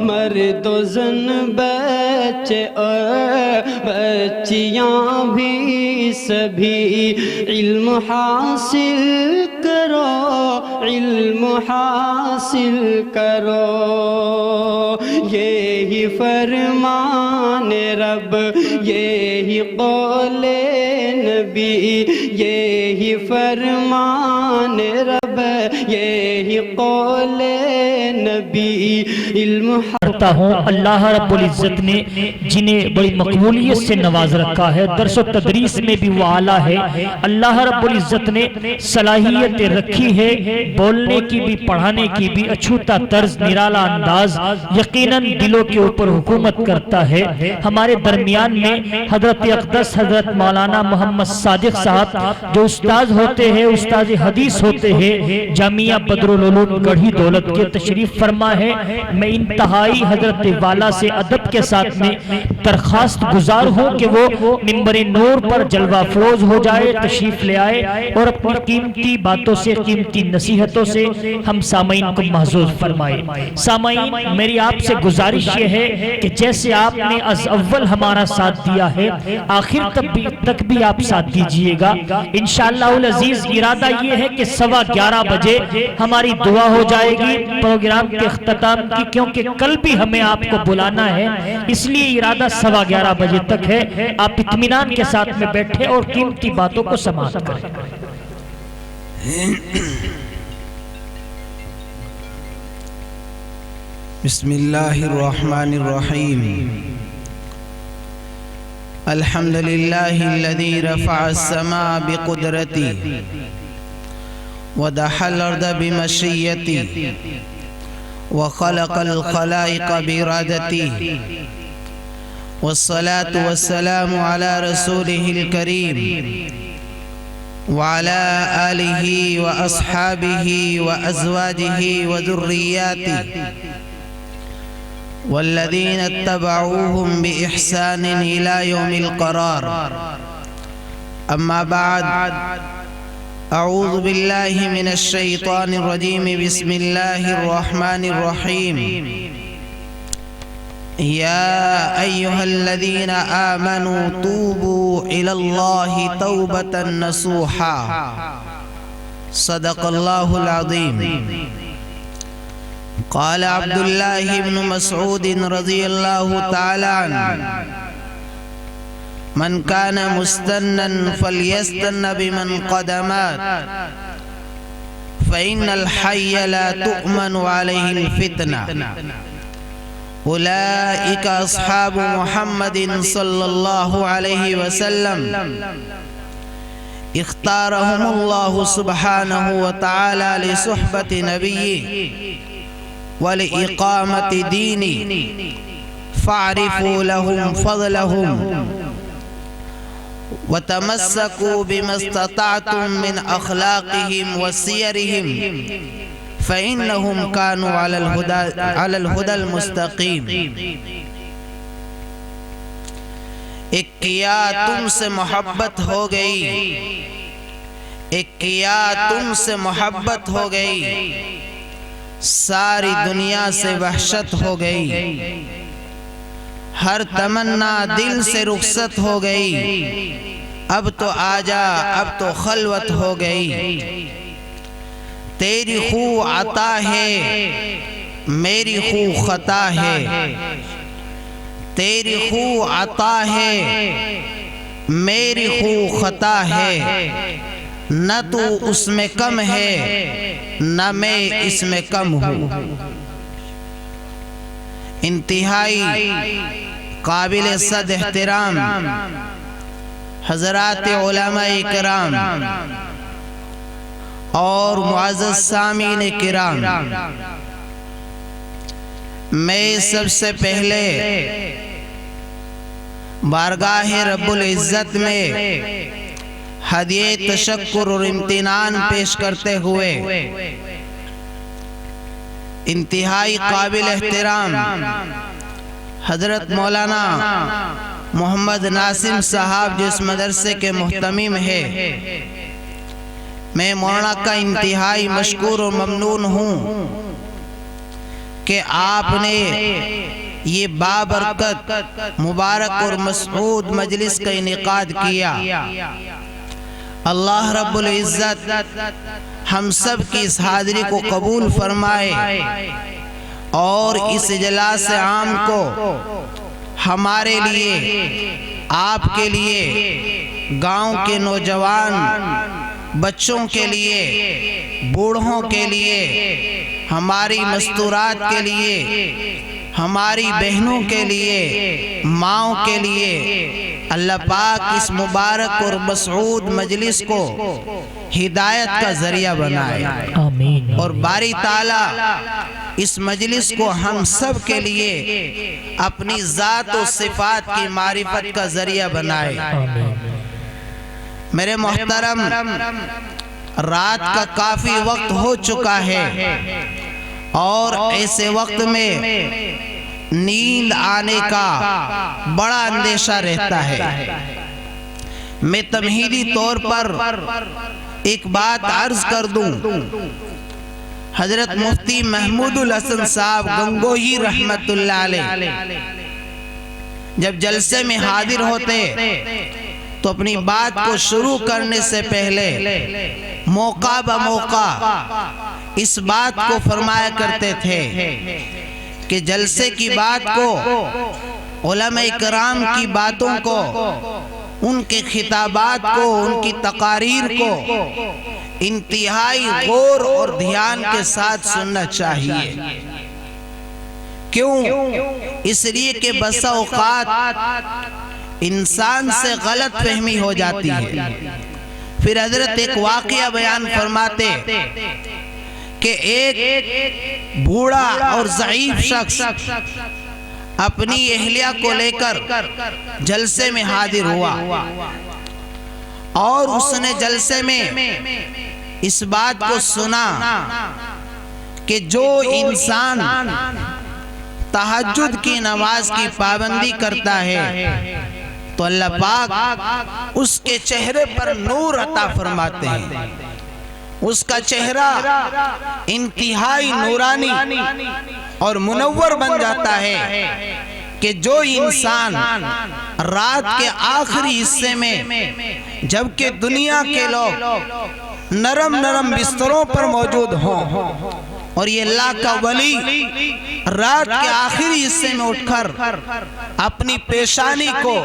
مرد و زن بچے اور بچیاں بھی سبھی علم حاصل کرو، علم حاصل کرو، یہی فرمان رب، یہی قول نبی، یہی فرمان رب، یہی قول نبی، علم کرتا ہوں۔ اللہ رب العزت نے جنہیں بڑی مقبولیت سے نواز رکھا ہے، درس و تدریس میں بھی وہ اعلیٰ ہے۔ اللہ رب العزت نے صلاحیت رکھی ہے بولنے کی بھی، پڑھانے کی بھی، اچھوتا طرز، نرالا انداز یقیناً دلوں کے اوپر حکومت کرتا ہے۔ ہمارے درمیان میں حضرت اقدس حضرت مولانا محمد صادق صاحب جو استاذ ہوتے ہیں، استاذ حدیث ہوتے ہیں، جامعہ بدرالعلوم گڑھی دولت کے تشریف فرما ہے۔ میں انتہائی حضرت والا سے ادب کے ساتھ میں درخواست گزار ہوں کہ وہ منبر نور پر جلوہ افروز ہو جائے، تشریف لے آئے اور اپنی قیمتی باتوں سے، قیمتی نصیحتوں سے ہم سامعین کو محظوظ فرمائے۔ سامعین، میری آپ سے گزارش یہ ہے کہ جیسے آپ نے از اول ہمارا ساتھ دیا ہے، آخر تک بھی آپ ساتھ دیجئے گا۔ انشاءاللہ العزیز ارادہ یہ ہے کہ 11:15 بجے ہماری دعا ہو جائے گی پروگرام کے اختتام کی، کیونکہ کل بھی ہمیں آپ کو بلانا ہے، اس لیے ارادہ 11:15 بجے تک ہے۔ آپ اطمینان کے ساتھ میں بیٹھے اور قیمتی باتوں کو سماعت کریں۔ بسم اللہ الرحمن الرحیم۔ الحمد للہ الذی رفع السماء بقدرتی ودحى الأرض بمشيتي وخلق الخلائق بإرادتي، والصلاة والسلام على رسوله الكريم وعلى آله وأصحابه وأزواجه وذرياته والذين اتبعوهم بإحسان إلى يوم القرار، أما بعد، اعوذ باللہ من الشیطان الرجیم، بسم اللہ الرحمن الرحیم۔ یا ایہا الذین آمنوا توبوا الی اللہ توبة نصوحا، صدق اللہ العظیم۔ قال عبداللہ بن مسعود رضی اللہ تعالی عنہ: من كان مستنا فليستن بمن قدمات، فإن الحي لا تؤمن عليه الفتنة، أولئك أصحاب محمد صلى الله عليه وسلم، اختارهم الله سبحانه وتعالى لصحبة نبيه ولإقامة دينه، فاعرفوا لهم فضلهم وتمسكوا بما استطعتم من أخلاقهم وسيرهم، فإنهم كانوا على الهدى المستقيم۔ ایک کیا تم سے محبت ہو گئی، ایک کیا تم سے محبت ہو گئی، ساری دنیا سے وحشت ہو گئی، ہر تمنا دل سے رخصت ہو گئی، اب تو آجا اب تو خلوت ہو گئی، تیری خو عطا ہے میری خو خطا ہے، تیری خو عطا ہے میری خو خطا ہے، نہ تو اس میں کم ہے نہ میں اس میں کم ہوں۔ انتہائی قابل صد احترام حضرات علماء کرام اور معزز سامعین کرام، میں سب سے پہلے بارگاہ رب العزت میں ہدیہ تشکر اور امتنان پیش کرتے ہوئے انتہائی قابل احترام حضرت مولانا محمد ناصم صاحب جو اس مدرسے کے محتمم ہے، میں مولانا کا انتہائی مشکور اور ممنون ہوں کہ آپ نے یہ بابرکت مبارک اور مسعود مجلس کا انعقاد کیا۔ اللہ رب العزت ہم سب کی اس حاضری کو قبول فرمائے اور اس اجلاس عام کو ہمارے لیے، آپ کے لیے، گاؤں کے نوجوان بچوں کے لیے، بوڑھوں کے لیے، ہماری مستورات کے لیے، ہماری بہنوں کے لیے، ماؤں کے لیے اللہ پاک اس مبارک اور مسعود مجلس کو ہدایت کا ذریعہ بنائے، آمین۔ اور باری تعالیٰ اس مجلس کو ہم سب کے لیے اپنی ذات و صفات کی معرفت کا ذریعہ بنائے۔ میرے محترم، رات کا کافی وقت ہو چکا ہے اور ایسے وقت میں نیند آنے کا بڑا اندیشہ رہتا ہے۔ میں تمہیدی طور پر ایک بات عرض کر دوں، حضرت مفتی محمود الحسن صاحب گنگوہی رحمت اللہ علیہ جب جلسے میں حاضر ہوتے تو اپنی بات کو شروع کرنے سے پہلے موقع بموقع اس بات کو فرمایا کرتے تھے کہ جلسے کی بات کو، علماء کرام کی باتوں کو، ان کے خطابات کو، ان کی تقاریر کو انتہائی غور اور دھیان کے ساتھ سننا چاہیے۔ کیوں؟ اس لیے کہ بسا اوقات انسان سے غلط فہمی ہو جاتی ہے۔ پھر حضرت ایک واقعہ بیان فرماتے کہ ایک بوڑھا اور ضعیف شخص اپنی اہلیہ کو لے کر جلسے میں حاضر ہوا اور اس نے جلسے میں اس بات کو سنا کہ جو انسان تہجد کی نماز کی پابندی کرتا ہے تو اللہ پاک اس کے چہرے پر نور عطا فرماتے ہیں، اس کا چہرہ انتہائی نورانی اور منور بن جاتا ہے کہ جو انسان رات کے آخری حصے میں جبکہ دنیا کے لوگ نرم نرم بستروں پر موجود ہوں اور یہ اللہ کا ولی رات کے آخری حصے میں اٹھ کر اپنی پیشانی کو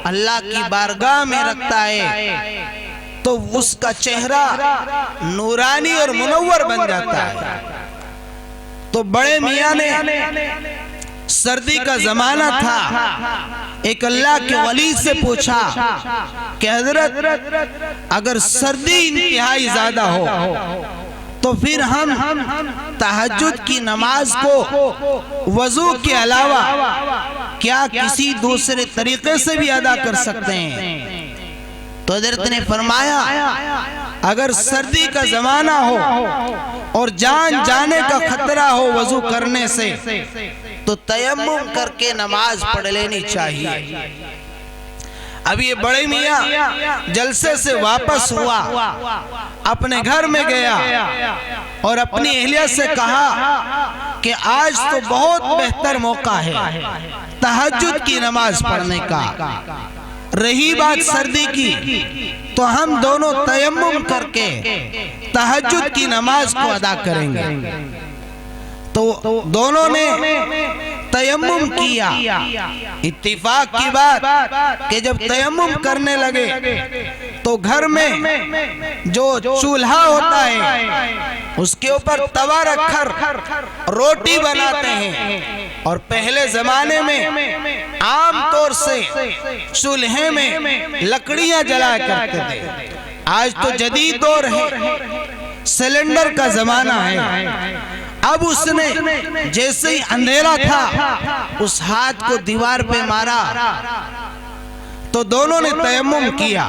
اللہ کی بارگاہ میں رکھتا ہے تو اس کا چہرہ نورانی اور منور بن جاتا ہے۔ تو بڑے میاں نے، سردی کا زمانہ تھا، ایک اللہ کے ولی سے پوچھا کہ حضرت اگر سردی انتہائی زیادہ ہو تو پھر ہم تہجد کی نماز کو وضو کے علاوہ کیا کسی دوسرے طریقے سے بھی ادا کر سکتے ہیں؟ تو حضرت نے فرمایا اگر سردی کا زمانہ ہو اور جان جانے کا خطرہ ہو وضو کرنے سے تو تیمم کر کے نماز پڑھ لینی چاہیے۔ اب یہ بڑے میاں جلسے سے واپس ہوا، اپنے گھر میں گیا اور اپنی اہلیہ سے کہا کہ آج تو بہت بہتر موقع ہے تہجد کی نماز پڑھنے کا، رہی بات سردی کی تو ہم دونوں تیمم کر کے تہجد کی نماز کو ادا کریں گے۔ تو دونوں نے تیمم کیا۔ اتفاق کی بات کہ جب تیمم کرنے لگے تو گھر میں جو چولہا ہوتا ہے اس کے اوپر توا رکھ کر روٹی بناتے ہیں، اور پہلے زمانے میں عام طور سے چولہے میں لکڑیاں جلایا کرتے تھے۔ آج تو جدید دور ہے، سلنڈر کا زمانہ ہے۔ اب اس نے جیسے ہی اندھیرا تھا اس ہاتھ کو دیوار پہ مارا تو دونوں نے تیمم کیا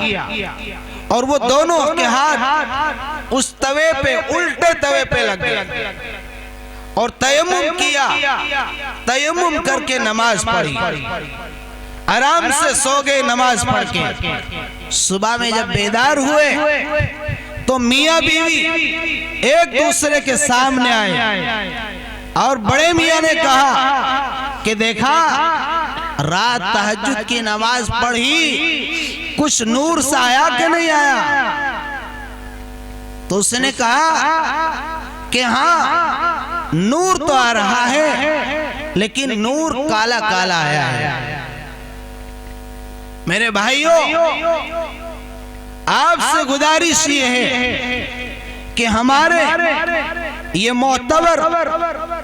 اور وہ دونوں کے ہاتھ اس توے پہ، الٹے توے پہ لگ گئے اور تیمم کیا، تیمم کر کے نماز پڑھی، آرام سے سو گئے نماز پڑھ کے۔ صبح میں جب بیدار ہوئے تو میاں بیوی ایک دوسرے کے سامنے آئے اور بڑے میاں نے کہا کہ دیکھا رات تہجد کی نماز پڑھی کچھ نور سا آیا کہ نہیں آیا؟ تو اس نے کہا کہ ہاں نور تو آ رہا ہے لیکن نور کالا کالا آیا ہے۔ میرے بھائیوں آپ سے گزارش یہ ہے کہ ہمارے یہ معتبر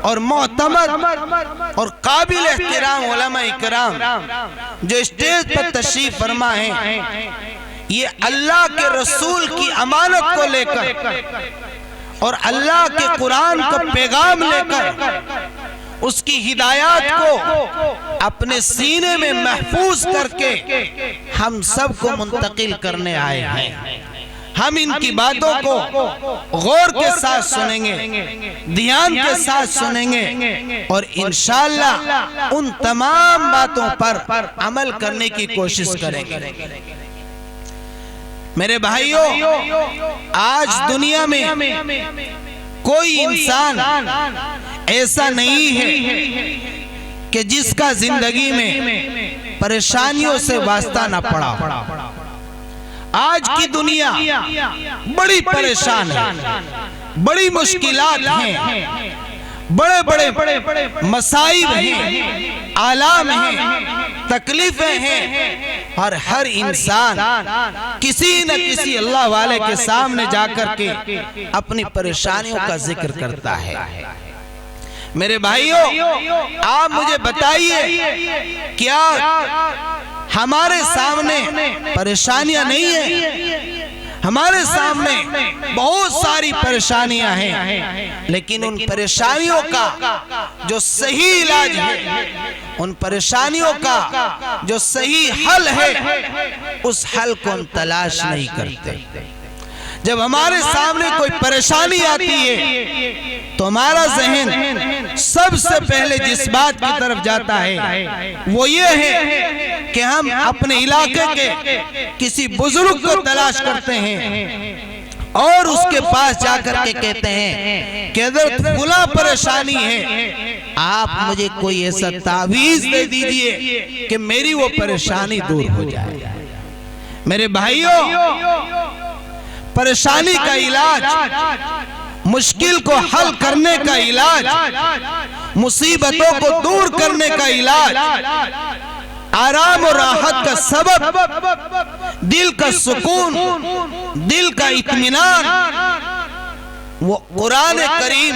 اور معتمد اور قابل احترام علماء اکرام جو اسٹیج پر تشریف فرما ہیں، یہ اللہ کے رسول کی امانت کو لے کر اور اللہ کے قرآن کا پیغام لے کر اس کی ہدایات کو اپنے سینے میں محفوظ کر کے ہم سب کو منتقل کرنے آئے ہیں۔ ہم ان کی باتوں کو غور کے ساتھ سنیں گے، دھیان کے ساتھ سنیں گے اور انشاءاللہ ان تمام باتوں پر عمل کرنے کی کوشش کریں گے۔ میرے بھائیوں، آج دنیا میں کوئی انسان ایسا نہیں ہے کہ جس کا زندگی میں پریشانیوں سے واسطہ نہ پڑا۔ آج کی دنیا بڑی پریشان ہے، بڑی مشکلات ہیں، بڑے بڑے مسائب ہیں، آلام ہیں، تکلیفیں ہیں، اور ہر انسان کسی نہ کسی اللہ والے کے سامنے جا کر کے اپنی پریشانیوں کا ذکر کرتا ہے۔ میرے بھائیوں، آپ مجھے بتائیے کیا ہمارے سامنے پریشانیاں نہیں ہیں؟ ہمارے سامنے بہت ساری پریشانیاں ہیں، لیکن ان پریشانیوں کا جو صحیح علاج ہے، ان پریشانیوں کا جو صحیح حل ہے، اس حل کو ہم تلاش نہیں کرتے۔ جب ہمارے سامنے کوئی پریشانی آتی ہے تو ہمارا ذہن سب سے پہلے جس بات کی طرف جاتا ہے وہ یہ ہے کہ ہم اپنے علاقے کے کسی بزرگ کو تلاش کرتے ہیں اور اس کے پاس جا کر کے کہتے ہیں کہ حضرت فلاں پریشانی ہے، آپ مجھے کوئی ایسا تعویذ دے دیجئے کہ میری وہ پریشانی دور ہو جائے۔ میرے بھائیوں، پریشانی کا علاج، مشکل کو حل کرنے کا علاج، مصیبتوں کو دور کرنے کا علاج، آرام اور راحت کا سبب، دل کا سکون، دل کا اطمینان، وہ قرآن کریم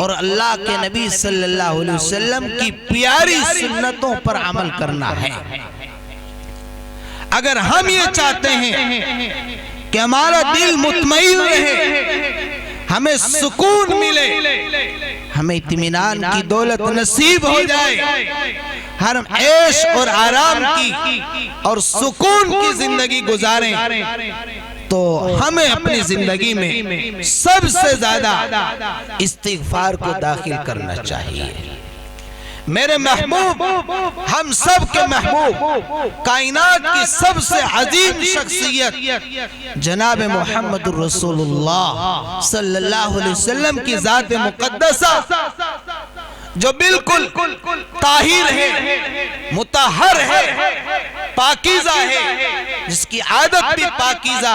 اور اللہ کے نبی صلی اللہ علیہ وسلم کی پیاری سنتوں پر عمل کرنا ہے۔ اگر ہم یہ چاہتے ہیں کہ ہمارا دل مطمئن رہے، ہمیں سکون ملے، ہمیں اطمینان کی دولت نصیب ہو جائے، ہر عیش اور آرام کی اور سکون کی زندگی گزاریں، تو ہمیں اپنی زندگی میں سب سے زیادہ استغفار کو داخل کرنا چاہیے۔ میرے محبوب، ہم سب کے محبوب، کائنات کی سب سے عظیم شخصیت جناب محمد الرسول اللہ صلی اللہ علیہ وسلم کی ذات مقدسہ جو بالکل طاہر ہے، مطہر ہے، پاکیزہ ہے، جس کی عادت بھی پاکیزہ،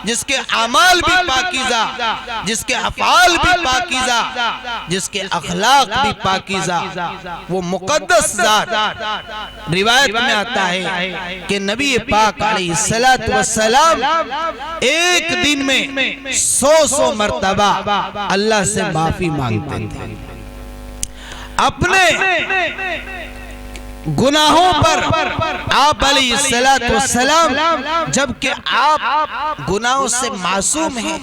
جس کے اعمال بھی پاکیزہ، جس کے افعال بھی پاکیزہ، جس کے اخلاق بھی پاکیزہ، وہ مقدس ذات، روایت میں آتا ہے کہ نبی پاک علیہ السلام ایک دن میں 100 مرتبہ اللہ سے معافی مانگتے تھے۔ اپنے گناہوں پر آپ علیہ السلام، جبکہ آپ گناہوں سے معصوم ہیں،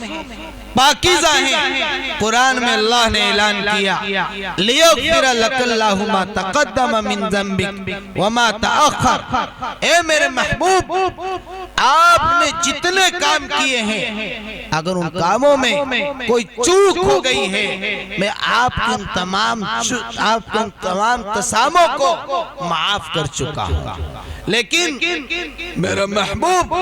پاکیزہ ہیں، قرآن میں اللہ نے اعلان کیا لِيَغْفِرَ لَكَ اللَّهُ مَا تَقَدَّمَ مِن ذَنبِكَ وَمَا تَأَخَّرَ۔ اے میرے محبوب، آپ نے جتنے کام کیے ہیں، اگر ان کاموں میں کوئی چوک ہو گئی ہے، میں آپ کے ان تمام تساموں کو معاف کر چکا ہوں۔ لیکن میرا محبوب،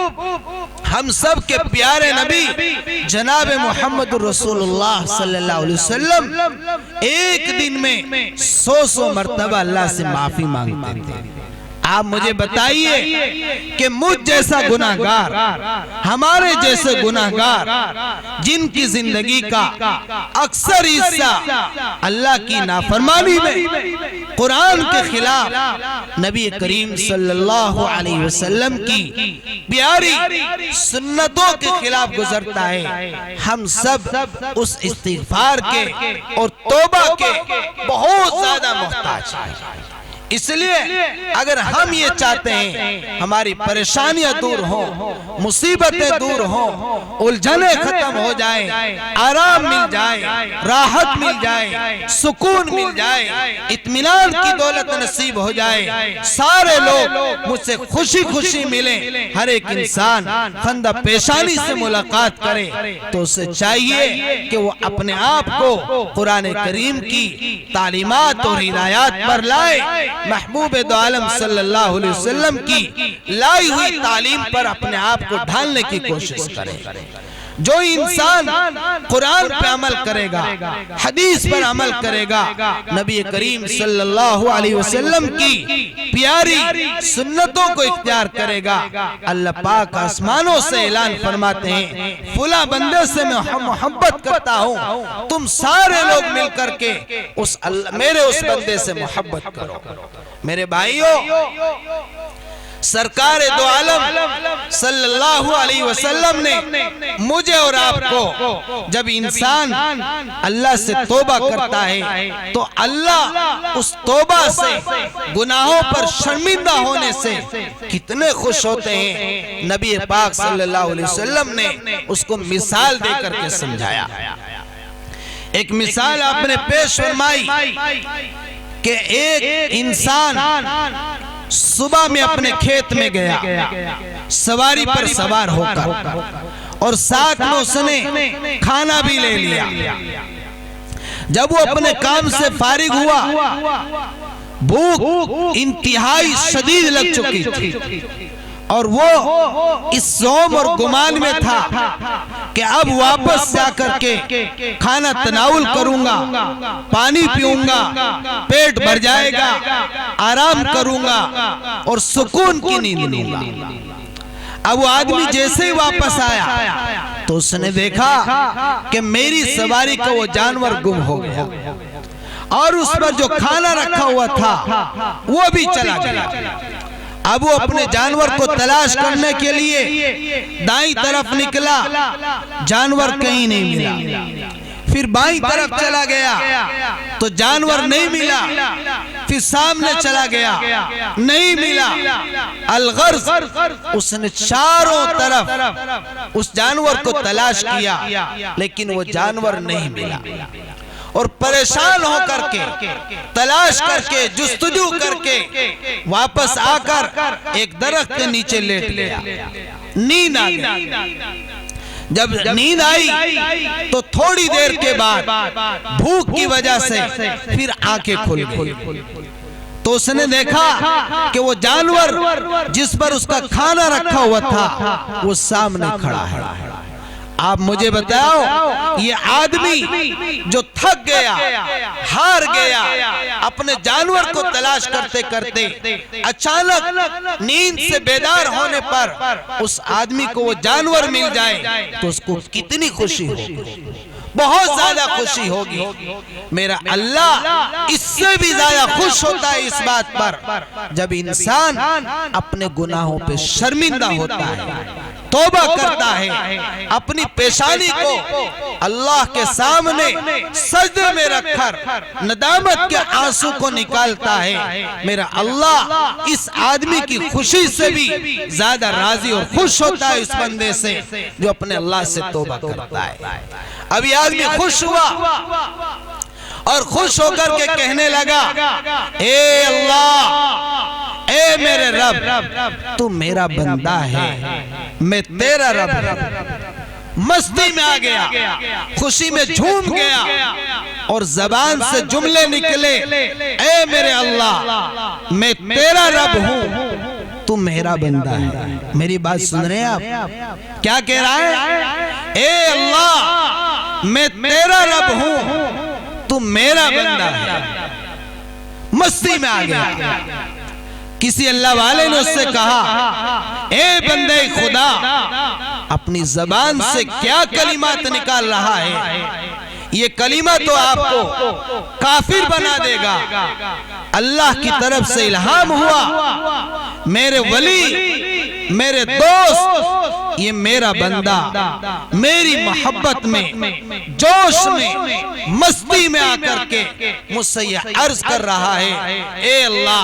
ہم سب کے پیارے نبی جناب محمد رسول اللہ صلی اللہ علیہ وسلم ایک دن میں 100 مرتبہ اللہ سے معافی مانگتے تھے۔ آپ مجھے بتائیے کہ مجھ جیسا گناہگار، ہمارے جیسے گناہگار جن کی زندگی کا اکثر حصہ اللہ کی نافرمانی میں، قرآن کے خلاف، نبی کریم صلی اللہ علیہ وسلم کی پیاری سنتوں کے خلاف گزرتا ہے، ہم سب اس استغفار کے اور توبہ کے بہت زیادہ محتاج ہیں۔ اس لیے اگر ہم یہ چاہتے ہیں ہماری پریشانیاں دور ہوں، مصیبتیں دور ہوں، الجھنیں ختم ہو جائیں، آرام مل جائے، راحت مل جائے، سکون مل جائے، اطمینان کی دولت نصیب ہو جائے، سارے لوگ مجھ سے خوشی خوشی ملیں، ہر ایک انسان خندہ پیشانی سے ملاقات کرے، تو اسے چاہیے کہ وہ اپنے آپ کو قرآن کریم کی تعلیمات اور ہدایات پر لائے، محبوب دو عالم صلی اللہ علیہ وسلم کی لائی ہوئی تعلیم پر اپنے آپ کو ڈھالنے کی کوشش کرے۔ جو انسان قرآن پہ عمل کرے گا، حدیث پر عمل کرے گا، نبی کریم صلی اللہ علیہ وسلم کی پیاری سنتوں کو اختیار کرے گا، اللہ پاک آسمانوں سے اعلان فرماتے ہیں فلاں بندے سے میں محبت کرتا ہوں، تم سارے لوگ مل کر کے میرے اس بندے سے محبت کرو۔ میرے بھائیوں، سرکار دو عالم صلی اللہ علیہ وسلم نے مجھے اور آپ کو، جب انسان اللہ سے توبہ کرتا ہے تو اللہ اس توبہ سے، گناہوں پر شرمندہ ہونے سے کتنے خوش ہوتے ہیں، نبی پاک صلی اللہ علیہ وسلم نے اس کو مثال دے کر کے سمجھایا۔ ایک مثال آپ نے پیش فرمائی کہ ایک انسان صبح میں اپنے کھیت میں گیا، سواری پر سوار ہو کر، اور ساتھ میں اس نے کھانا بھی لے لیا۔ جب وہ اپنے کام سے فارغ ہوا، بھوک انتہائی شدید لگ چکی تھی، اور وہ اس زوم اور گمان میں تھا کہ اب واپس سے آ کر کے کھانا تناول کروں گا، پانی پیوں گا، پیٹ بھر جائے گا، آرام کروں گا اور سکون کی نیند لوں گا۔ اب وہ آدمی جیسے ہی واپس آیا تو اس نے دیکھا کہ میری سواری کا وہ جانور گم ہو گیا، اور اس پر جو کھانا رکھا ہوا تھا وہ بھی چلا گیا۔ اب وہ اپنے جانور کو تلاش کرنے کے لیے دائیں طرف نکلا، جانور کہیں نہیں ملا، پھر بائیں طرف چلا گیا تو جانور نہیں ملا، پھر سامنے چلا گیا، نہیں ملا۔ الغرض اس نے چاروں طرف اس جانور کو تلاش کیا، لیکن وہ جانور نہیں ملا، اور پریشان ہو کر کے، تلاش کر کے، جستجو کر کے واپس آ کر ایک درخت کے نیچے لیٹ گیا، نیند آ گئی۔ جب نیند آئی تو تھوڑی دیر کے بعد بھوک کی وجہ سے پھر آنکھیں کھل گئی، تو اس نے دیکھا کہ وہ جانور جس پر اس کا کھانا رکھا ہوا تھا وہ سامنے کھڑا ہے۔ آپ مجھے بتاؤ، یہ آدمی جو تھک گیا، ہار گیا، اپنے جانور کو تلاش کرتے کرتے اچانک نیند سے بیدار ہونے پر اس آدمی کو وہ جانور مل جائے تو اس کو کتنی خوشی ہوگی، بہت زیادہ خوشی ہوگی۔ میرا اللہ اس سے بھی زیادہ خوش ہوتا ہے اس بات پر جب انسان اپنے گناہوں پہ شرمندہ ہوتا ہے، توبہ کرتا ہے، اپنی پیشانی کو اللہ کے سامنے سجدے میں رکھ کر ندامت کے آنسو کو نکالتا ہے۔ میرا اللہ اس آدمی کی خوشی سے بھی زیادہ راضی اور خوش ہوتا ہے اس بندے سے جو اپنے اللہ سے توبہ کرتا ہے۔ اب یہ آدمی خوش ہوا اور خوش ہو کر کے کہنے لگا، اے اللہ، اے میرے رب، تو میرا بندہ ہے، میں تیرا رب ہوں۔ مستی میں آ گیا، خوشی میں جھوم گیا، اور زبان سے جملے نکلے، اے میرے اللہ، میں تیرا رب ہوں، تو تو میرا بندہ ہے۔ میری بات سن رہے ہیں آپ؟ کیا کہہ رہا ہے؟ اے اللہ میں تیرا رب ہوں، تو میرا بندہ ہے۔ مستی میں آ گیا۔ کسی اللہ والے نے اس سے کہا اے بندے خدا، اپنی زبان سے کیا کلمات نکال رہا ہے؟ یہ کلمہ تو آپ کو کافر بنا دے گا۔ اللہ کی طرف سے الہام ہوا، میرے ولی، میرے دوست، یہ میرا بندہ میری محبت میں، جوش میں، مستی میں آ کر کے مجھ سے یہ عرض کر رہا ہے اے اللہ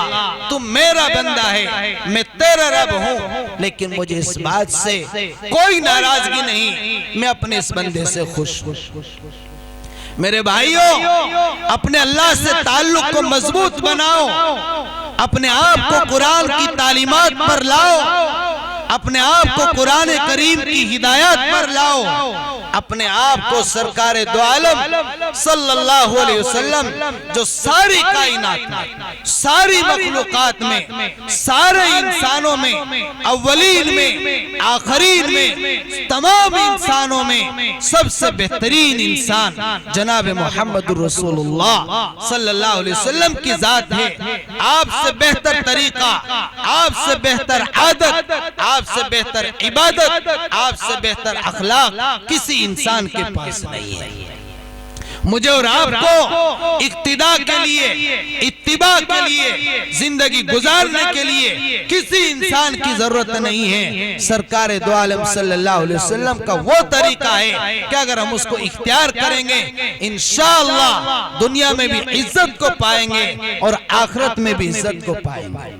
تم میرا بندہ ہے، میں تیرا رب ہوں، لیکن مجھے اس بات سے کوئی ناراضگی نہیں، میں اپنے اس بندے سے خوش ہوں۔ میرے بھائیوں، اپنے اللہ سے تعلق کو مضبوط بناؤ، اپنے آپ کو قرآن کی تعلیمات پر لاؤ، اپنے آپ کو قرآن کریم کی ہدایات پر لاؤ، اپنے آپ کو سرکار دو عالم صلی اللہ علیہ وسلم جو ساری کائنات میں، ساری مخلوقات میں، سارے انسانوں میں، اولین میں، آخرین میں، تمام انسانوں میں سب سے بہترین انسان جناب محمد رسول اللہ صلی اللہ علیہ وسلم کی ذات ہے۔ آپ سے بہتر طریقہ، آپ سے بہتر عادت، آپ سے بہتر عبادت، آپ سے بہتر اخلاق کسی انسان کے پاس نہیں ہے۔ مجھے اور آپ کو اقتداء کے لیے، اتباع کے لیے، زندگی گزارنے کے لیے کسی انسان کی ضرورت نہیں ہے۔ سرکار دو عالم صلی اللہ علیہ وسلم کا وہ طریقہ ہے کہ اگر ہم اس کو اختیار کریں گے انشاءاللہ دنیا میں بھی عزت کو پائیں گے اور آخرت میں بھی عزت کو پائیں گے۔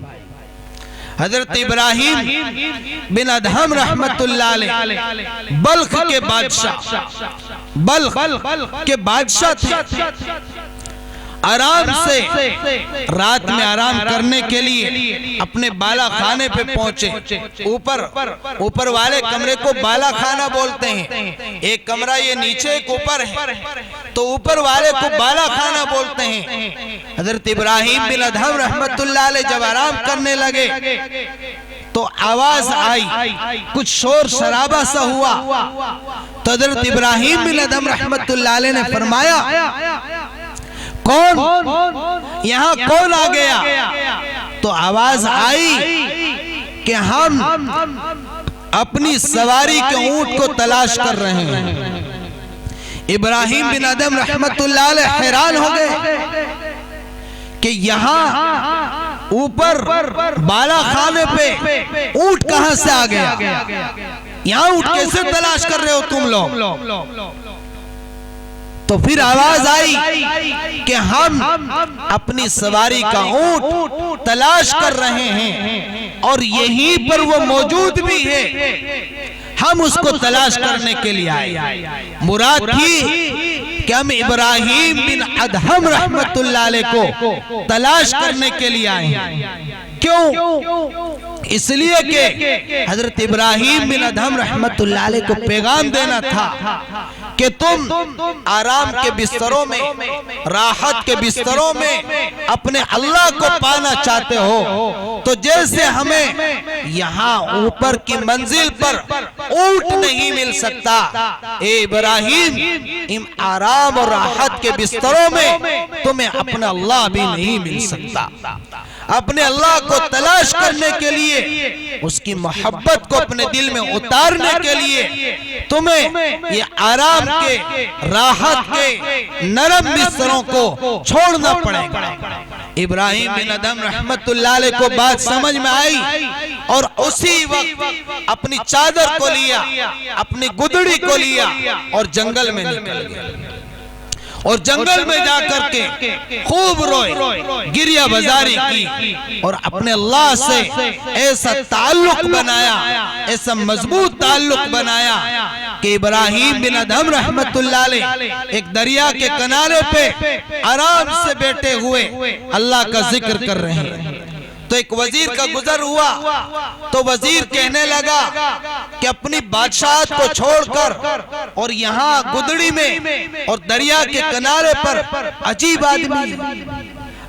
حضرت ابراہیم بن ادہم رحمت اللہ علیہ بلخ کے بادشاہ تھے۔ آرام سے رات میں آرام کرنے کے لیے اپنے بالا خانے پہ پہنچے۔ اوپر والے کمرے کو بالا خانہ بولتے ہیں، ایک کمرہ یہ نیچے ایک اوپر ہے، تو اوپر والے کو بالا خانہ بولتے ہیں۔ حضرت ابراہیم بن ادہم رحمت اللہ علیہ جب آرام کرنے لگے تو آواز آئی، کچھ شور شرابہ سا ہوا، تو حضرت ابراہیم بن ادہم رحمت اللہ علیہ نے فرمایا کون یہاں کون آ گیا؟ تو آواز آئی کہ ہم اپنی سواری کے اونٹ کو تلاش کر رہے ہیں۔ ابراہیم بن ادہم رحمت اللہ علیہ حیران ہو گئے کہ یہاں اوپر بالا خانے پہ اونٹ کہاں سے آ گیا؟ یہاں اونٹ کیسے تلاش کر رہے ہو تم لوگ؟ تو پھر آواز آئی کہ ہم اپنی سواری کا اونٹ تلاش کر رہے ہیں اور یہیں پر وہ موجود بھی ہے، ہم اس کو تلاش کرنے کے لیے آئے۔ مراد تھی کہ ہم ابراہیم بن ادہم رحمت اللہ علیہ کو تلاش کرنے کے لیے آئے ہیں۔ کیوں؟ اس لیے کہ حضرت ابراہیم بن ادہم رحمت اللہ علیہ کو پیغام دینا تھا کہ تم آرام کے بستروں میں، راحت کے بستروں میں اپنے اللہ کو پانا چاہتے ہو، تو جیسے ہمیں یہاں اوپر کی منزل پر اونٹ نہیں مل سکتا، اے ابراہیم آرام اور راحت کے بستروں میں تمہیں اپنا اللہ بھی نہیں مل سکتا۔ اپنے اللہ کو تلاش کرنے کے لیے، اس کی محبت کو اپنے دل میں اتارنے کے لیے تمہیں یہ آرام کے، راحت کے نرم بستروں کو چھوڑنا پڑے گا۔ ابراہیم بن ادہم رحمت اللہ علیہ کو بات سمجھ میں آئی اور اسی وقت اپنی چادر کو لیا، اپنی گدڑی کو لیا اور جنگل میں نکل گیا، اور جنگل میں جا کر کے خوب روئے، گریہ بزاری کی اور اپنے اللہ سے ایسا تعلق بنایا، ایسا مضبوط تعلق بنایا کہ ابراہیم بن ادہم رحمت اللہ علیہ ایک دریا کے کنارے پہ آرام سے بیٹھے ہوئے اللہ کا ذکر کر رہے ہیں۔ تو ایک وزیر کا گزر ہوا، تو وزیر کہنے لگا کہ اپنی بادشاہت کو چھوڑ کر اور یہاں گدڑی میں اور دریا کے کنارے پر عجیب آدمی،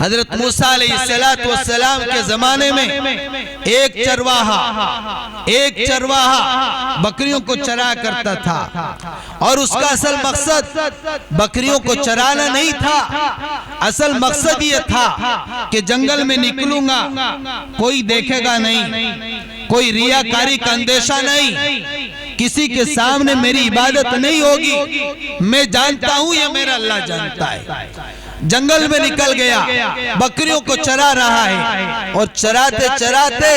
حضرت موسیٰ علیہ السلام کے زمانے میں ایک چرواہا بکریوں کو چرا کرتا تھا، اور اس کا اصل مقصد بکریوں کو چرانا نہیں تھا، اصل مقصد یہ تھا کہ جنگل میں نکلوں گا، کوئی دیکھے گا نہیں، کوئی ریاکاری کا اندیشہ نہیں، کسی کے سامنے میری عبادت نہیں ہوگی، میں جانتا ہوں یہ میرا اللہ جانتا ہے۔ جنگل میں نکل گیا، بکریوں کو چرا رہا ہے، اور چراتے چراتے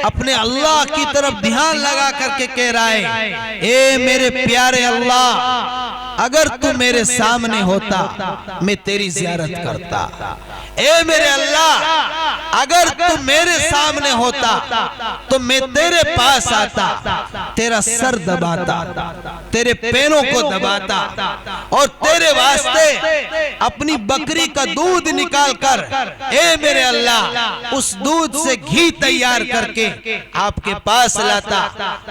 اپنے اللہ کی طرف دھیان لگا کر کے کہہ رہا ہے، اے میرے پیارے اللہ، اگر تو میرے سامنے ہوتا میں تیری زیارت کرتا، اے میرے اللہ اگر تو میرے سامنے ہوتا تو میں تیرے پاس آتا، تیرا سر دباتا، تیرے پیروں کو دباتا، اور تیرے واسطے اپنی بکری کا دودھ نکال کر اے میرے اللہ اس دودھ سے گھی تیار کر کے آپ کے پاس لاتا،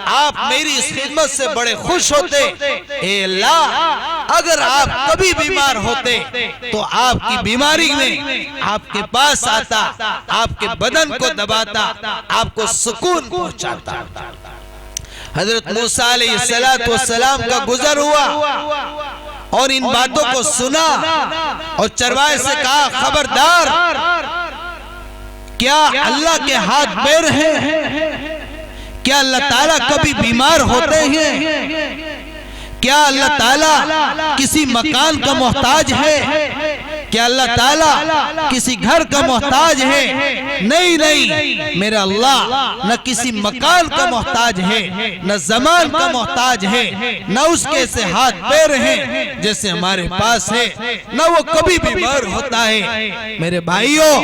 آپ میری اس خدمت سے بڑے خوش ہوتے۔ اے اللہ اگر آپ کبھی بیمار ہوتے تو آپ کی بیماری میں آپ کے پاس آتا، آپ کے بدن کو دباتا، آپ کو سکون پہنچاتا۔ حضرت موسیٰ علیہ السلام کا گزر ہوا اور ان باتوں کو سنا، اور چرواہے سے کہا، خبردار، کیا اللہ کے ہاتھ پیر ہیں؟ کیا اللہ تعالیٰ کبھی بیمار ہوتے ہیں؟ کیا اللہ تعالیٰ کسی مکان کا محتاج ہے؟ کیا اللہ تعالیٰ کسی گھر کا محتاج ہے؟ نہیں نہیں، میرا اللہ نہ کسی مکان کا محتاج ہے، نہ زمان کا محتاج ہے، نہ اس کے سے ہاتھ پیر ہیں جیسے ہمارے پاس ہے، نہ وہ کبھی بیمار ہوتا ہے۔ میرے بھائیوں،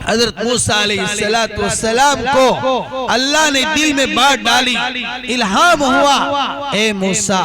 حضرت موسیٰ علیہ السلام کو اللہ نے دل میں بات ڈالی، الہام ہوا، اے موسیٰ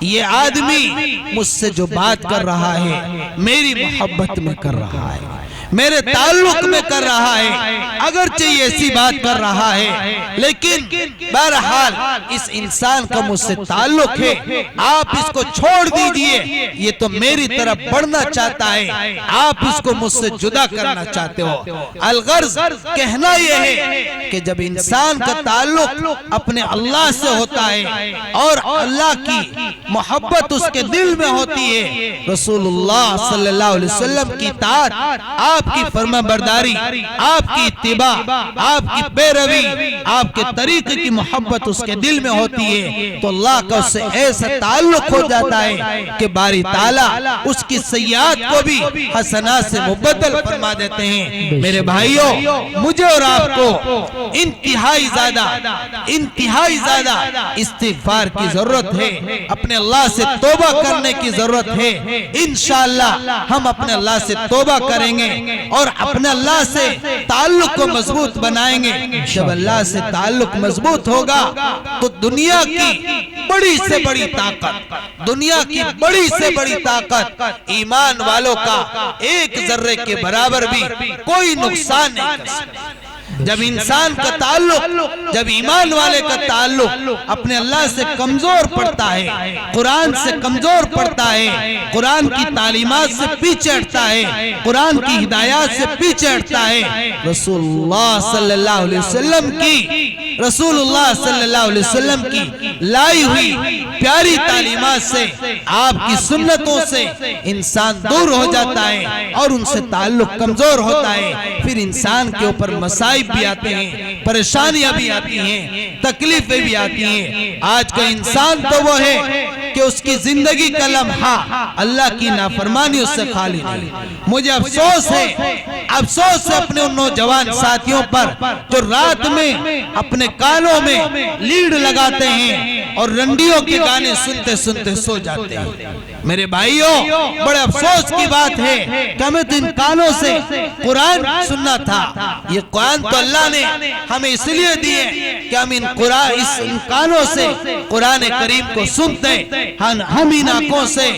یہ آدمی مجھ سے جو بات کر رہا ہے میری محبت میں کر رہا ہے، میرے تعلق میں کر رہا ہے، اگرچہ یہ ایسی بات کر رہا ہے لیکن بہرحال اس انسان کا مجھ سے تعلق ہے، آپ اس کو چھوڑ دیجئے، یہ تو میری طرف بڑھنا چاہتا ہے، آپ اس کو مجھ سے جدا کرنا چاہتے ہو۔ الغرض کہنا یہ ہے کہ جب انسان کا تعلق اپنے اللہ سے ہوتا ہے اور اللہ کی محبت اس کے دل میں ہوتی ہے، رسول اللہ صلی اللہ علیہ وسلم کی اطاعت، آپ کی فرما برداری، آپ کی اتباع، آپ کی پیروی، آپ کے طریقے کی محبت اس کے دل میں ہوتی ہے، تو اللہ کا اس سے ایسا تعلق ہو جاتا ہے کہ باری تعالیٰ اس کی سیئات کو بھی حسنات سے مبدل فرما دیتے ہیں۔ میرے بھائیوں، مجھے اور آپ کو انتہائی زیادہ استغفار کی ضرورت ہے، اپنے اللہ سے توبہ کرنے کی ضرورت ہے۔ انشاءاللہ ہم اپنے اللہ سے توبہ کریں گے اور اپنے اللہ سے تعلق کو مضبوط بنائیں گے۔ جب اللہ سے تعلق مضبوط ہوگا تو دنیا کی بڑی سے بڑی طاقت ایمان والوں کا ایک ذرے کے برابر بھی کوئی نقصان نہیں کر سکتا۔ جب انسان کا تعلق، جب ایمان والے کا تعلق اپنے اللہ سے کمزور پڑتا ہے، قرآن سے کمزور پڑتا ہے، قرآن کی تعلیمات سے پیچھے ہٹتا ہے، قرآن کی ہدایات سے پیچھے ہٹتا ہے، رسول اللہ صلی اللہ علیہ وسلم کی لائی ہوئی پیاری تعلیمات سے، آپ کی سنتوں سے انسان دور ہو جاتا ہے اور ان سے تعلق کمزور ہوتا ہے، پھر انسان کے اوپر مسائل بھی آتے ہیں، پریشانیاں بھی آتی ہیں، تکلیفیں بھی آتی ہیں۔ آج کا انسان تو وہ ہے کہ اس کی زندگی کا لمحہ اللہ کی نافرمانی اس سے خالی نہیں۔ مجھے افسوس ہے اپنے ان نوجوان ساتھیوں پر جو رات میں اپنے کانوں میں لیڈ لگاتے ہیں اور رنڈیوں کے گانے سنتے سنتے سو جاتے ہیں۔ میرے بھائیوں، بڑے افسوس کی بات ہے کہ ہمیں تو ان کانوں سے قرآن سننا تھا۔ یہ قرآن تو اللہ نے ہمیں اس لیے دیے کہ ہم ان کانوں سے قرآن کریم کو سنتے، ہم ان آنکھوں سے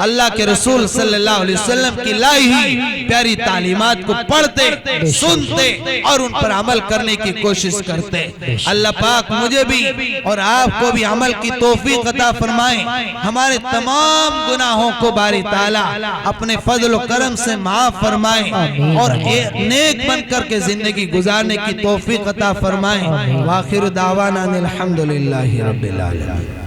اللہ کے رسول صلی اللہ علیہ وسلم کی لائی ہوئی پیاری تعلیمات کو پڑھتے، سنتے اور ان پر عمل کرنے کی کوشش کرتے۔ اللہ پاک مجھے بھی اور آپ کو بھی عمل کی توفیق عطا فرمائیں، ہمارے تمام گناہوں کو باری تعالیٰ اپنے فضل و کرم سے معاف فرمائیں اور نیک بن کر کے زندگی گزارنے کی توفیق عطا فرمائیں۔ وآخر دعوانا الحمدللہ رب العالمین۔